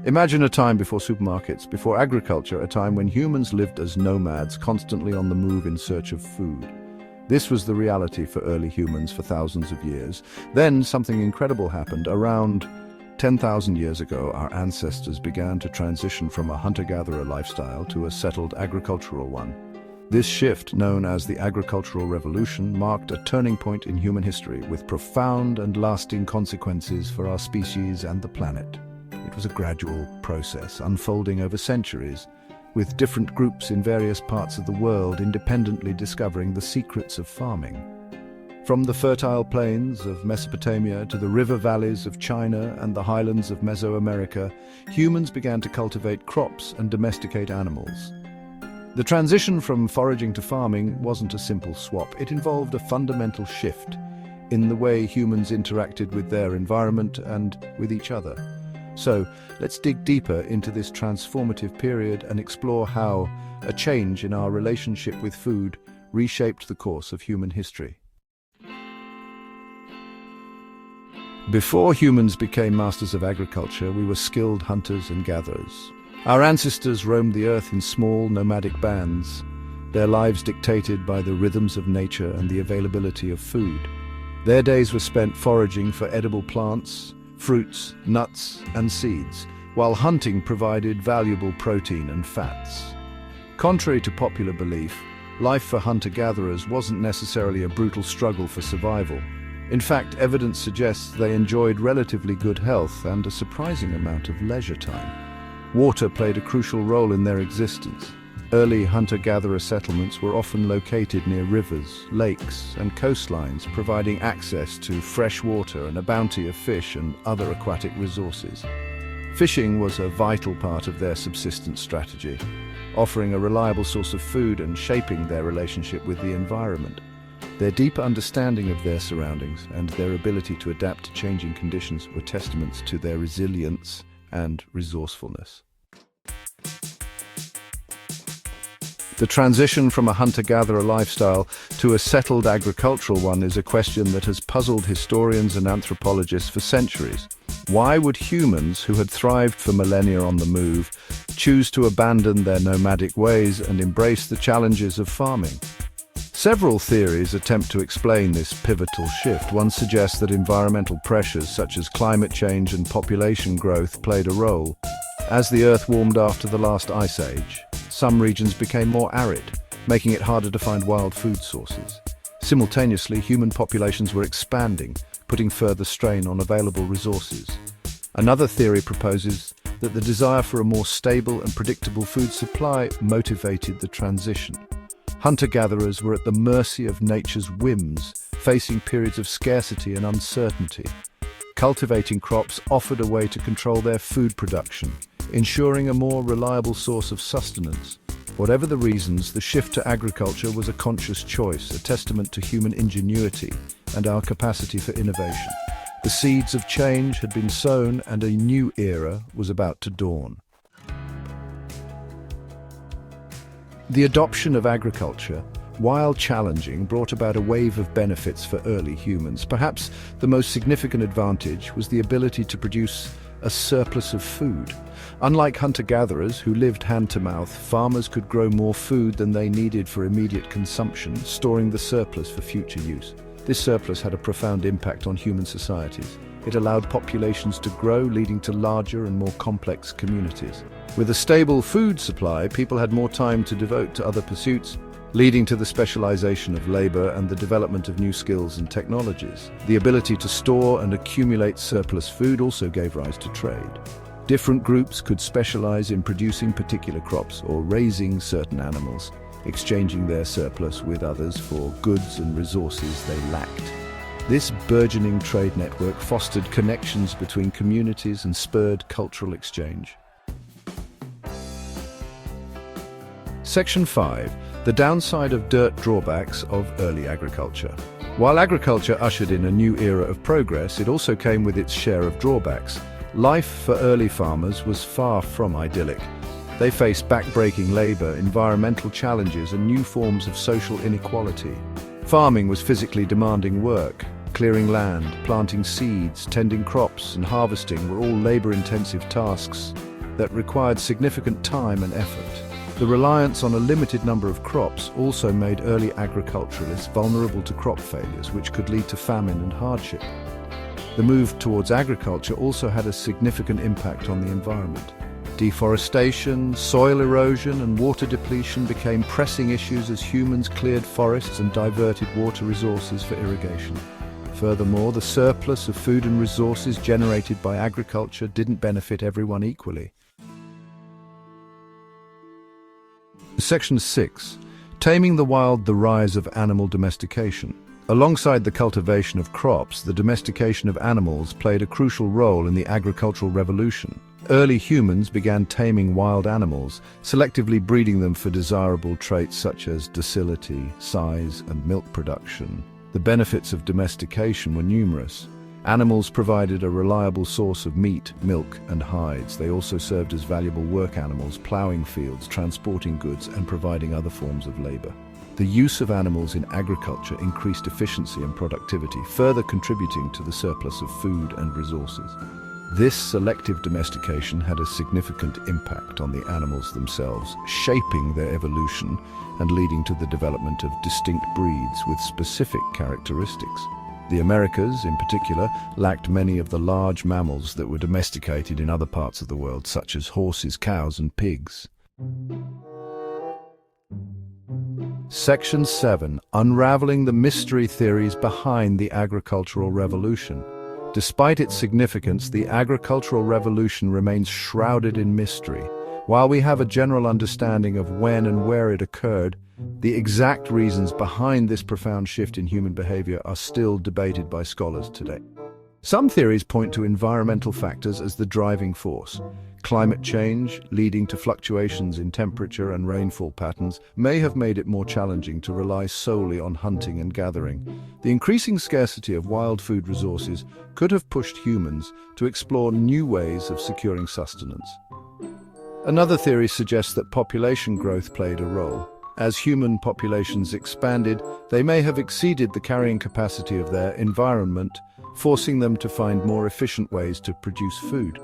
Imagine a time before supermarkets, before agriculture, a time when humans lived as nomads, constantly on the move in search of food. This was the reality for early humans for thousands of years. Then something incredible happened. Around 10,000 years ago, our ancestors began to transition from a hunter-gatherer lifestyle to a settled agricultural one. This shift, known as the agricultural revolution, marked a turning point in human history with profound and lasting consequences for our species and the planet. It was a gradual process, unfolding over centuries, with different groups in various parts of the world independently discovering the secrets of farming. From the fertile plains of Mesopotamia to the river valleys of China and the highlands of Mesoamerica, humans began to cultivate crops and domesticate animals. The transition from foraging to farming wasn't a simple swap. It involved a fundamental shift in the way humans interacted with their environment and with each other. So, let's dig deeper into this transformative period and explore how a change in our relationship with food reshaped the course of human history. Before humans became masters of agriculture, we were skilled hunters and gatherers. Our ancestors roamed the earth in small, nomadic bands, their lives dictated by the rhythms of nature and the availability of food. Their days were spent foraging for edible plants, fruits, nuts, and seeds, while hunting provided valuable protein and fats. Contrary to popular belief, life for hunter-gatherers wasn't necessarily a brutal struggle for survival. In fact, evidence suggests they enjoyed relatively good health and a surprising amount of leisure time. Water played a crucial role in their existence. Early hunter-gatherer settlements were often located near rivers, lakes, and coastlines, providing access to fresh water and a bounty of fish and other aquatic resources. Fishing was a vital part of their subsistence strategy, offering a reliable source of food and shaping their relationship with the environment. Their deep understanding of their surroundings and their ability to adapt to changing conditions were testaments to their resilience and resourcefulness. The transition from a hunter-gatherer lifestyle to a settled agricultural one is a question that has puzzled historians and anthropologists for centuries. Why would humans, who had thrived for millennia on the move, choose to abandon their nomadic ways and embrace the challenges of farming? Several theories attempt to explain this pivotal shift. One suggests that environmental pressures such as climate change and population growth played a role. As the Earth warmed after the last ice age, some regions became more arid, making it harder to find wild food sources. Simultaneously, human populations were expanding, putting further strain on available resources. Another theory proposes that the desire for a more stable and predictable food supply motivated the transition. Hunter-gatherers were at the mercy of nature's whims, facing periods of scarcity and uncertainty. Cultivating crops offered a way to control their food production, ensuring a more reliable source of sustenance. Whatever the reasons, the shift to agriculture was a conscious choice, a testament to human ingenuity and our capacity for innovation. The seeds of change had been sown and a new era was about to dawn. The adoption of agriculture, while challenging, brought about a wave of benefits for early humans. Perhaps the most significant advantage was the ability to produce a surplus of food. Unlike hunter-gatherers who lived hand-to-mouth, farmers could grow more food than they needed for immediate consumption, storing the surplus for future use. This surplus had a profound impact on human societies. It allowed populations to grow, leading to larger and more complex communities. With a stable food supply, people had more time to devote to other pursuits, leading to the specialization of labor and the development of new skills and technologies. The ability to store and accumulate surplus food also gave rise to trade. Different groups could specialize in producing particular crops or raising certain animals, exchanging their surplus with others for goods and resources they lacked. This burgeoning trade network fostered connections between communities and spurred cultural exchange. Section 5. The downside of drawbacks of early agriculture. While agriculture ushered in a new era of progress, it also came with its share of drawbacks. Life for early farmers was far from idyllic. They faced back-breaking labor, environmental challenges, and new forms of social inequality. Farming was physically demanding work. Clearing land, planting seeds, tending crops, and harvesting were all labor-intensive tasks. that required significant time and effort. The reliance on a limited number of crops also made early agriculturalists vulnerable to crop failures, which could lead to famine and hardship. The move towards agriculture also had a significant impact on the environment. Deforestation, soil erosion, and water depletion became pressing issues as humans cleared forests and diverted water resources for irrigation. Furthermore, the surplus of food and resources generated by agriculture didn't benefit everyone equally. Section 6. Taming the wild, the rise of animal domestication. Alongside the cultivation of crops, the domestication of animals played a crucial role in the agricultural revolution. Early humans began taming wild animals, selectively breeding them for desirable traits such as docility, size, and milk production. The benefits of domestication were numerous. Animals provided a reliable source of meat, milk, and hides. They also served as valuable work animals, plowing fields, transporting goods, and providing other forms of labor. The use of animals in agriculture increased efficiency and productivity, further contributing to the surplus of food and resources. This selective domestication had a significant impact on the animals themselves, shaping their evolution and leading to the development of distinct breeds with specific characteristics. The Americas, in particular, lacked many of the large mammals that were domesticated in other parts of the world, such as horses, cows, and pigs. Section 7. Unraveling the mystery theories behind the agricultural revolution. Despite its significance, the agricultural revolution remains shrouded in mystery. While we have a general understanding of when and where it occurred, the exact reasons behind this profound shift in human behavior are still debated by scholars today. Some theories point to environmental factors as the driving force. Climate change, leading to fluctuations in temperature and rainfall patterns, may have made it more challenging to rely solely on hunting and gathering. The increasing scarcity of wild food resources could have pushed humans to explore new ways of securing sustenance. Another theory suggests that population growth played a role. As human populations expanded, they may have exceeded the carrying capacity of their environment, forcing them to find more efficient ways to produce food.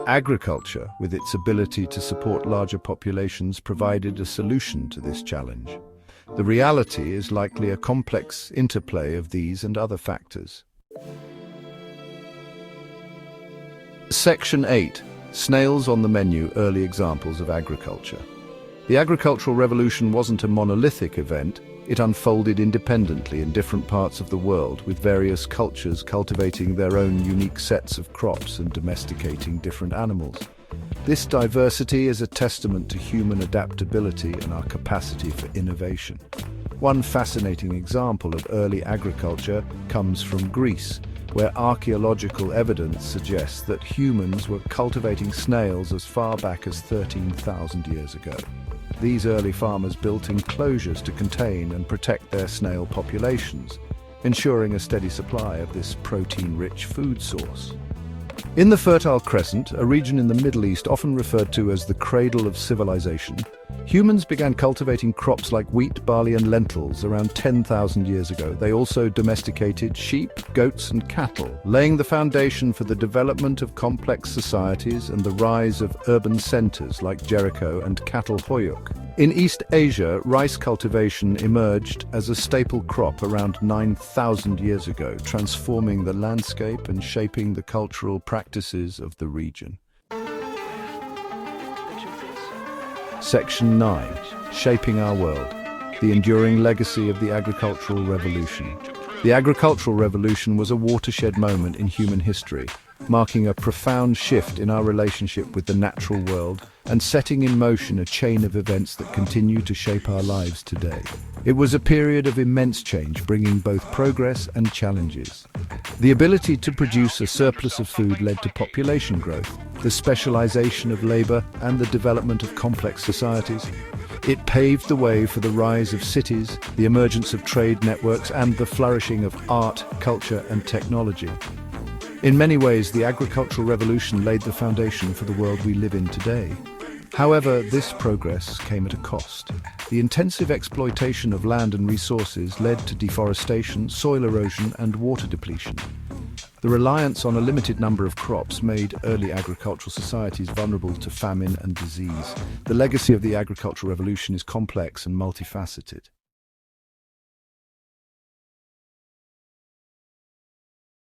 Agriculture, with its ability to support larger populations, provided a solution to this challenge. The reality is likely a complex interplay of these and other factors. Section 8. Snails on the menu, early examples of agriculture. The agricultural revolution wasn't a monolithic event. It unfolded independently in different parts of the world, with various cultures cultivating their own unique sets of crops and domesticating different animals. This diversity is a testament to human adaptability and our capacity for innovation. One fascinating example of early agriculture comes from Greece, where archaeological evidence suggests that humans were cultivating snails as far back as 13,000 years ago. These early farmers built enclosures to contain and protect their snail populations, ensuring a steady supply of this protein-rich food source. In the Fertile Crescent, a region in the Middle East often referred to as the cradle of civilization, humans began cultivating crops like wheat, barley, and lentils around 10,000 years ago. They also domesticated sheep, goats, and cattle, laying the foundation for the development of complex societies and the rise of urban centers like Jericho and Catalhoyuk. In East Asia, rice cultivation emerged as a staple crop around 9,000 years ago, transforming the landscape and shaping the cultural practices of the region. Section 9. Shaping Our World. The enduring legacy of the agricultural revolution. The agricultural revolution was a watershed moment in human history, marking a profound shift in our relationship with the natural world and setting in motion a chain of events that continue to shape our lives today. It was a period of immense change, bringing both progress and challenges. The ability to produce a surplus of food led to population growth, the specialization of labor, and the development of complex societies. It paved the way for the rise of cities, the emergence of trade networks, and the flourishing of art, culture, and technology. In many ways, the agricultural revolution laid the foundation for the world we live in today. However, this progress came at a cost. The intensive exploitation of land and resources led to deforestation, soil erosion, and water depletion. The reliance on a limited number of crops made early agricultural societies vulnerable to famine and disease. The legacy of the agricultural revolution is complex and multifaceted.